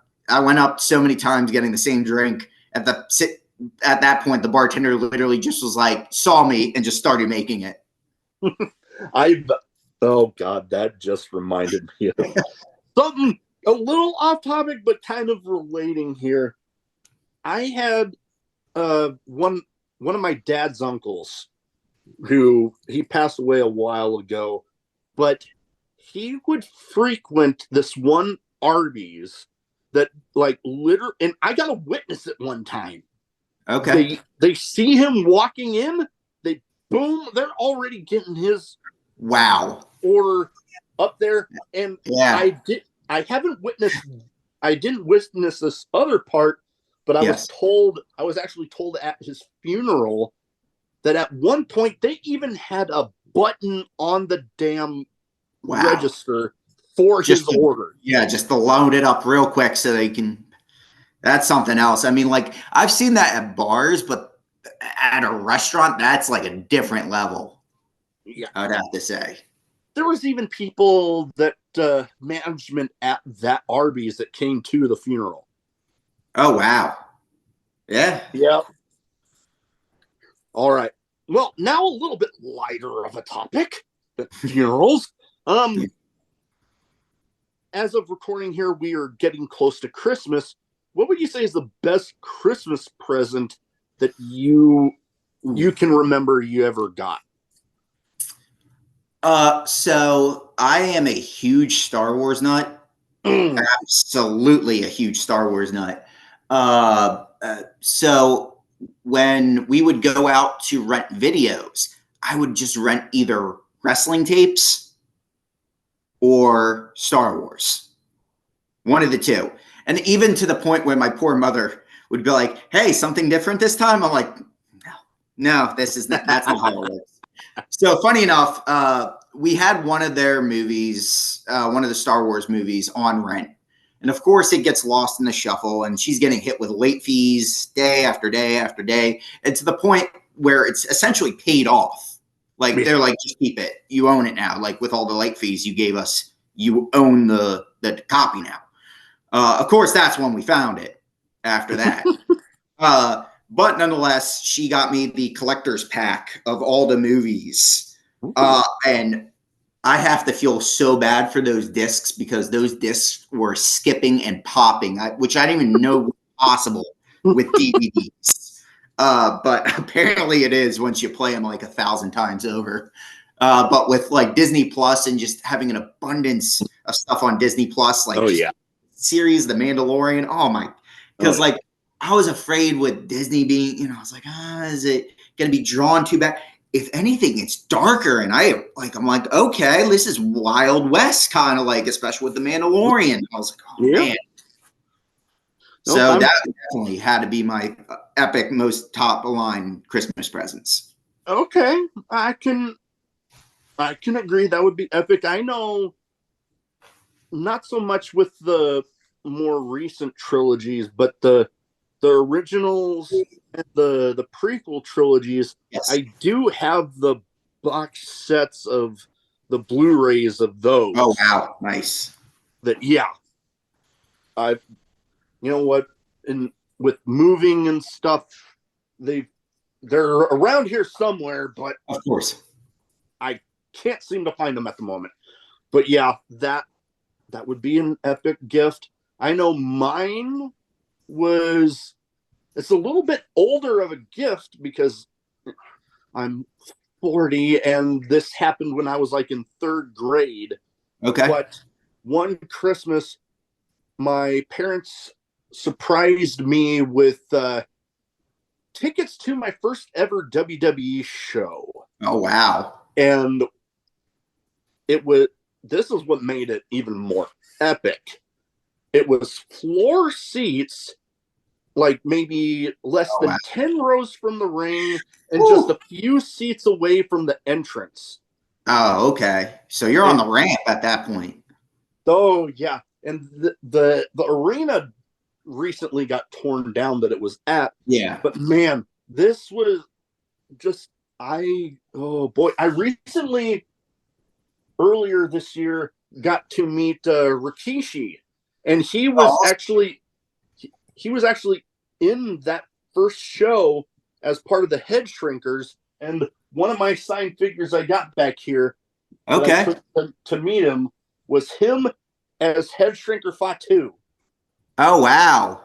went up so many times getting the same drink. At that point, the bartender literally just was like, saw me and just started making it. Oh God, that just reminded me of something a little off topic, but kind of relating here. I had one of my dad's uncles who he passed away a while ago, but he would frequent this one Arby's that like literally, and I got to witness it one time. Okay. They see him walking in, boom, they're already getting his order up there. And I didn't witness this other part, but I was actually told at his funeral that at one point they even had a button on the damn register for his order. Yeah, just to load it up real quick so they can. That's something else. I mean, like I've seen that at bars, but at a restaurant, that's like a different level. Yeah, I would have to say. There was even people that management at that Arby's that came to the funeral. Oh wow! Yeah. Yeah. All right. Well, now a little bit lighter of a topic: funerals. As of recording here, we are getting close to Christmas. What would you say is the best Christmas present that you can remember you ever got? So I am a huge Star Wars nut. Absolutely a huge Star Wars nut. So when we would go out to rent videos, I would just rent either wrestling tapes or Star Wars. One of the two. And even to the point where my poor mother would be like, hey, something different this time? I'm like, no, that's not how it works. So funny enough, we had one of their movies, one of the Star Wars movies on rent. And of course it gets lost in the shuffle and she's getting hit with late fees day after day after day. And to the point where it's essentially paid off. Like they're like, just keep it. You own it now. Like with all the late fees you gave us, you own the copy now. Of course, that's when we found it. after that. But nonetheless, she got me the collector's pack of all the movies. And I have to feel so bad for those discs because those discs were skipping and popping, which I didn't even know was possible with DVDs. But apparently it is once you play them like 1,000 times over. But with like Disney Plus and just having an abundance of stuff on Disney Plus, like series, The Mandalorian. Oh my, because like I was afraid with Disney being, I was like, is it going to be drawn too bad? If anything, it's darker, and I'm like, okay, this is Wild West kind of like, especially with The Mandalorian. I was like, oh man. So that definitely had to be my epic, most top line Christmas presents. Okay, I can agree that would be epic. I know not so much with the more recent trilogies, but the originals and the prequel trilogies. Yes. I do have the box sets of the Blu-rays of those. Oh wow, nice. You know what? And with moving and stuff, they're around here somewhere, but of course I can't seem to find them at the moment. But yeah, that would be an epic gift. I know mine was, it's a little bit older of a gift because I'm 40 and this happened when I was like in 3rd grade. Okay. But one Christmas, my parents surprised me with tickets to my first ever WWE show. Oh wow. And this is what made it even more epic. It was floor seats, like maybe less than 10 rows from the ring and just a few seats away from the entrance. Oh, okay. So you're on the ramp at that point. Oh, yeah. And the arena recently got torn down that it was at. Yeah. But man, this was just, oh boy. I recently, earlier this year, got to meet Rikishi. And he was actually in that first show as part of the Head Shrinkers, and one of my signed figures I got back here to meet him was him as Head Shrinker Fatu. Oh wow.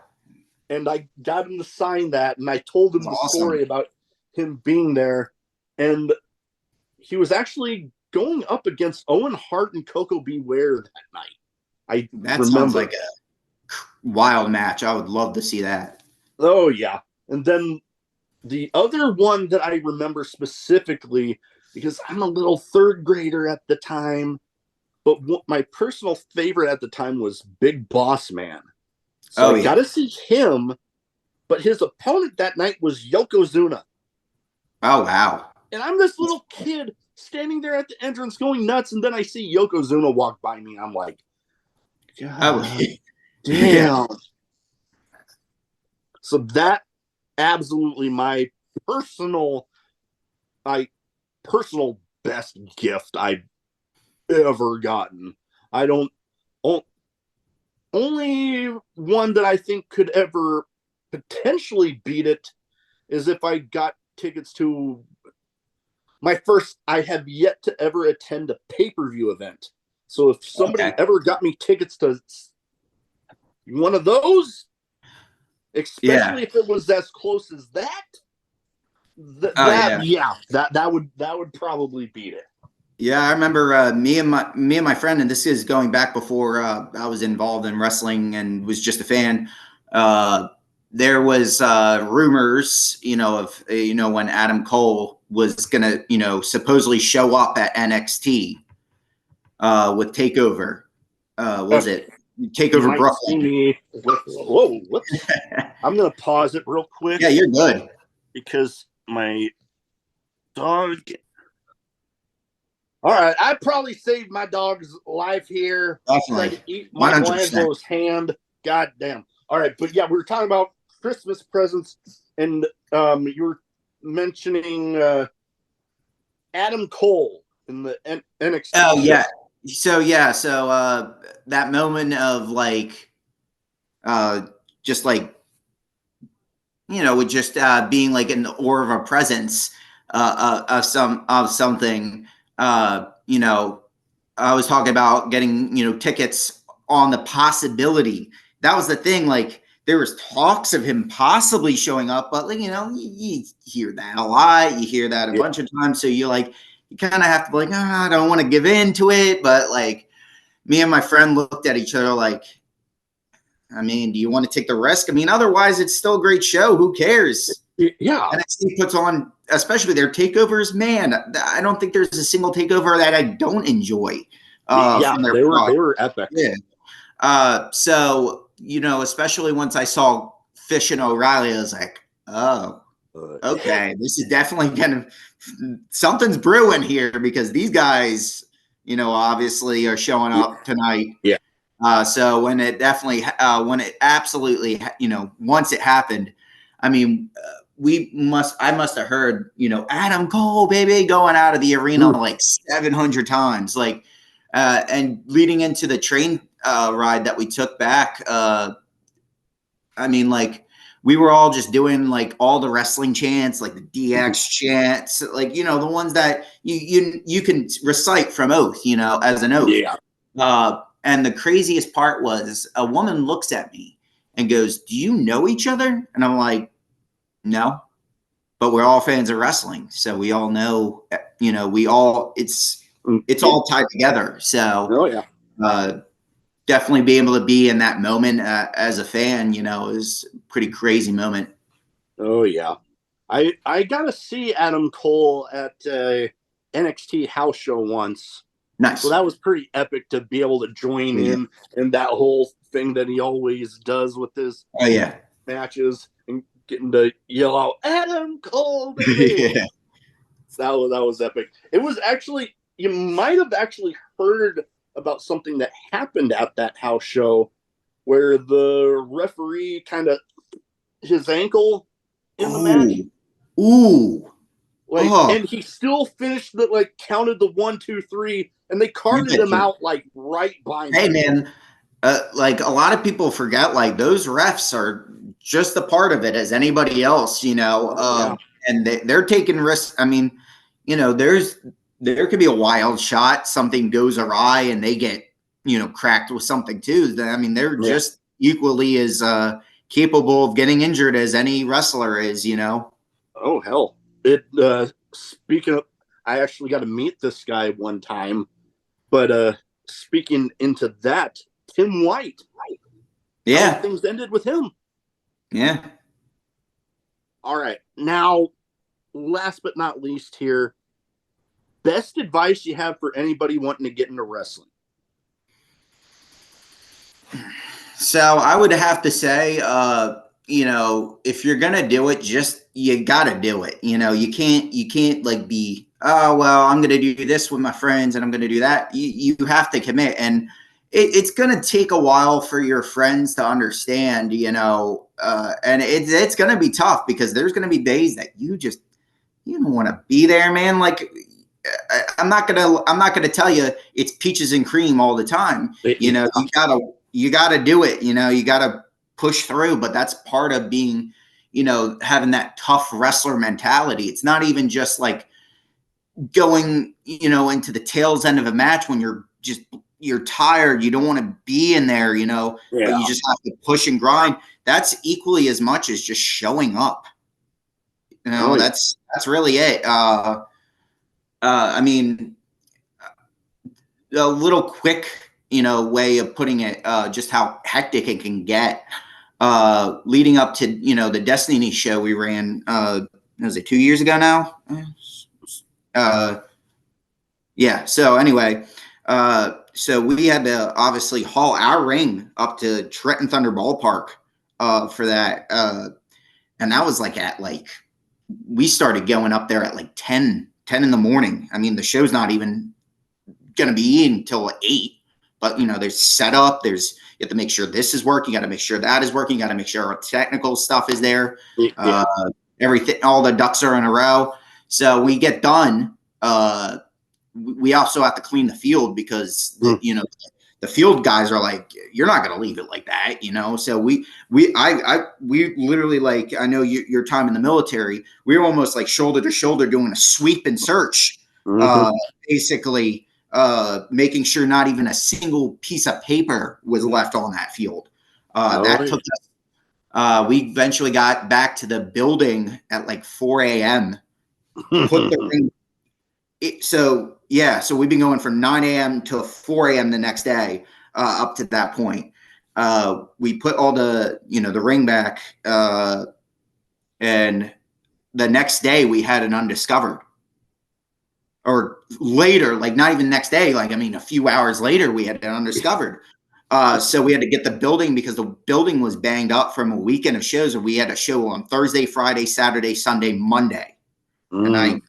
And I got him to sign that, and I told him the story about him being there, and he was actually going up against Owen Hart and Coco Beware that night. That sounds like a wild match. I would love to see that. Oh, yeah. And then the other one that I remember specifically, because I'm a little 3rd grader at the time, but my personal favorite at the time was Big Boss Man. So I got to see him, but his opponent that night was Yokozuna. Oh, wow. And I'm this little kid standing there at the entrance going nuts, and then I see Yokozuna walk by me, and I'm like, God damn. So that absolutely my personal best gift I've ever gotten. Only one that I think could ever potentially beat it is if I got tickets to my first, I have yet to ever attend a pay-per-view event. So if somebody ever got me tickets to one of those, especially if it was as close as that, that would probably beat it. Yeah, I remember me and my friend, and this is going back before I was involved in wrestling and was just a fan. There was rumors, of when Adam Cole was gonna, supposedly show up at NXT with Takeover. Was it Takeover Brooklyn? Whoa! Whoops. I'm gonna pause it real quick. Yeah, you're good. Because my dog. All right, I probably saved my dog's life here. Definitely. Eat Michelangelo's hand. God damn. All right, but yeah, we were talking about Christmas presents, and you were mentioning Adam Cole in the NXT. Oh yeah. So that moment of like, just like with just being like in the aura of a presence of something. I was talking about getting tickets on the possibility. That was the thing. Like there was talks of him possibly showing up, but like you hear that a lot. You hear that a bunch of times. So you kind of have to be like, I don't want to give in to it, but like me and my friend looked at each other like, I mean, do you want to take the risk? I mean, otherwise, it's still a great show. Who cares? Yeah. NXT puts on, especially their takeovers. Man, I don't think there's a single takeover that I don't enjoy. They were epic. Yeah. So especially once I saw Fish and O'Reilly, I was like, oh, okay, this is definitely something's brewing here because these guys, obviously are showing up tonight. Yeah. So when it absolutely, once it happened, I mean, I must have heard, Adam Cole, baby, going out of the arena like 700 times, and leading into the train ride that we took back. I mean, like we were all just doing like all the wrestling chants, like the DX chants, like, the ones that you can recite from oath, as an oath. Yeah. And the craziest part was a woman looks at me and goes, "Do you know each other?" And I'm like, "No, but we're all fans of wrestling. So we all know, it's all tied together." So, definitely being able to be in that moment as a fan, is a pretty crazy moment. Oh yeah. I got to see Adam Cole at NXT house show once. Nice. So that was pretty epic to be able to join in that whole thing that he always does with his matches and getting to yell out Adam Cole, baby. Yeah. So that was epic. It was actually, you might have actually heard about something that happened at that house show where the referee kind of his ankle in the match. Ooh. And he still finished counted the 1, 2, 3, and they carted him out right by him. Hey man, like a lot of people forget, like those refs are just a part of it as anybody else, and they're taking risks. I mean, there could be a wild shot, something goes awry, and they get cracked with something too. I mean, they're just equally as capable of getting injured as any wrestler is. Oh hell! Speaking of, I actually got to meet this guy one time, but speaking into that, Tim White, how things ended with him. Yeah. All right, now, last but not least here, best advice you have for anybody wanting to get into wrestling? So I would have to say, if you're gonna do it, you gotta do it. You can't like be, oh well, I'm gonna do this with my friends and I'm gonna do that. You have to commit, and it's gonna take a while for your friends to understand. And it's gonna be tough because there's gonna be days that you don't want to be there, man. Like I'm not gonna tell you it's peaches and cream all the time. You gotta do it. You gotta push through, but that's part of being, having that tough wrestler mentality. It's not even just like going, into the tails end of a match when you're tired, you don't want to be in there, but you just have to push and grind. That's equally as much as just showing up. That's really it. I mean, a little quick, way of putting it, just how hectic it can get. Leading up to, the Destiny show we ran, was it 2 years ago now? Yeah. So anyway, so we had to obviously haul our ring up to Trenton Thunder Ballpark, for that. And that was we started going up there at 10 in the morning. I mean, the show's not even going to be until 8, but there's setup, you have to make sure this is working. You got to make sure that is working. You got to make sure our technical stuff is there. Everything, all the ducks are in a row. So we get done. We also have to clean the field because the the field guys are like, you're not going to leave it like that, So we literally, like, I know your time in the military, we were almost like shoulder to shoulder doing a sweep and search, basically making sure not even a single piece of paper was left on that field. That took us. We eventually got back to the building at like 4 a.m. Put the ring. So we've been going from 9 a.m. to 4 a.m. the next day, up to that point. We put all the ring back, and the next day we had an undiscovered. Or later, like not even next day, like, I mean, a few hours later, we had it undiscovered. So we had to get the building because the building was banged up from a weekend of shows, and we had a show on Thursday, Friday, Saturday, Sunday, Monday. And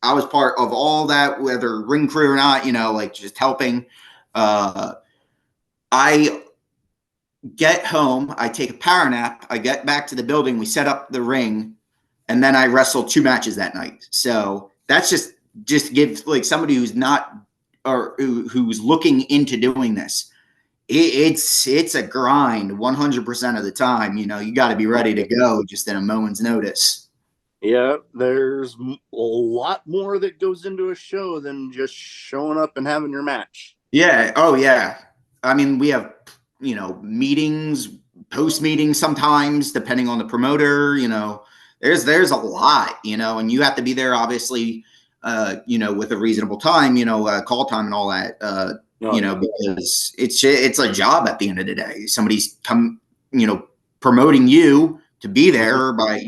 I was part of all that, whether ring crew or not, like just helping. I get home, I take a power nap, I get back to the building, we set up the ring, and then I wrestled 2 matches that night. So that's just to give like somebody who's not, or who's looking into doing this, it's a grind 100% of the time. You got to be ready to go just in a moment's notice. Yeah, there's a lot more that goes into a show than just showing up and having your match. Yeah. Oh, yeah. I mean, we have, meetings, post meetings sometimes, depending on the promoter. There's a lot, and you have to be there, obviously, with a reasonable time, call time and all that, because it's a job at the end of the day. Somebody's promoting you to be there by,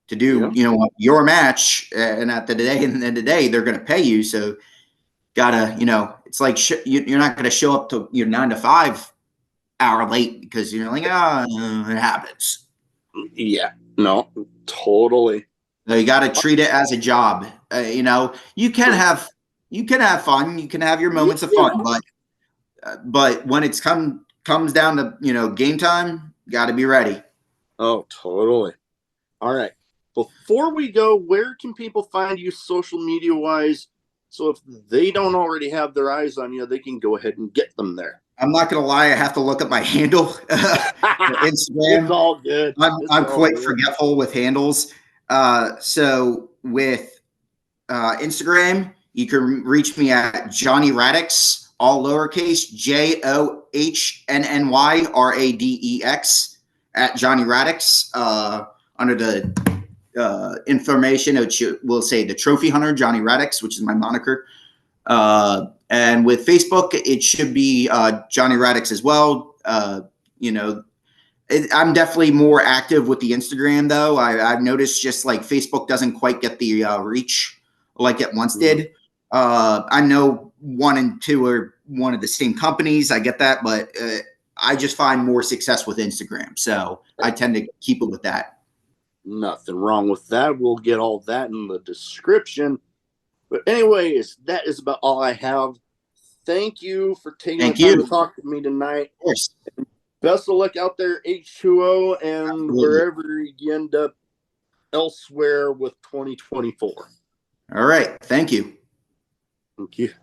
to do, your match, and at the end of the day, they're going to pay you. So gotta, it's like, you're not going to show up to your 9 to 5 hour late because you're like, it happens. Yeah, no, totally. So you got to treat it as a job. You can have fun, you can have your moments of fun, but when it's comes down to, game time, got to be ready. Oh, totally. All right. Before we go, where can people find you social media wise? So if they don't already have their eyes on you, they can go ahead and get them there. I'm not going to lie. I have to look at my handle. Instagram. It's all good. I'm quite forgetful with handles. So with Instagram, you can reach me at Johnny Radex, all lowercase, JOHNNYRADEX, at Johnny Radex. Under the information, we'll say the Trophy Hunter, Johnny Radex, which is my moniker. And with Facebook, it should be Johnny Radex as well. I'm definitely more active with the Instagram, though. I've noticed just like Facebook doesn't quite get the reach like it once did. I know 1 and 2 are one of the same companies. I get that, but I just find more success with Instagram. So I tend to keep it with that. Nothing wrong with that. We'll get all that in the description. But anyways, that is about all I have. Thank you for taking the time to talk to me tonight. Of course. Best of luck out there, H2O, and wherever you end up elsewhere with 2024. All right. Thank you. Thank you.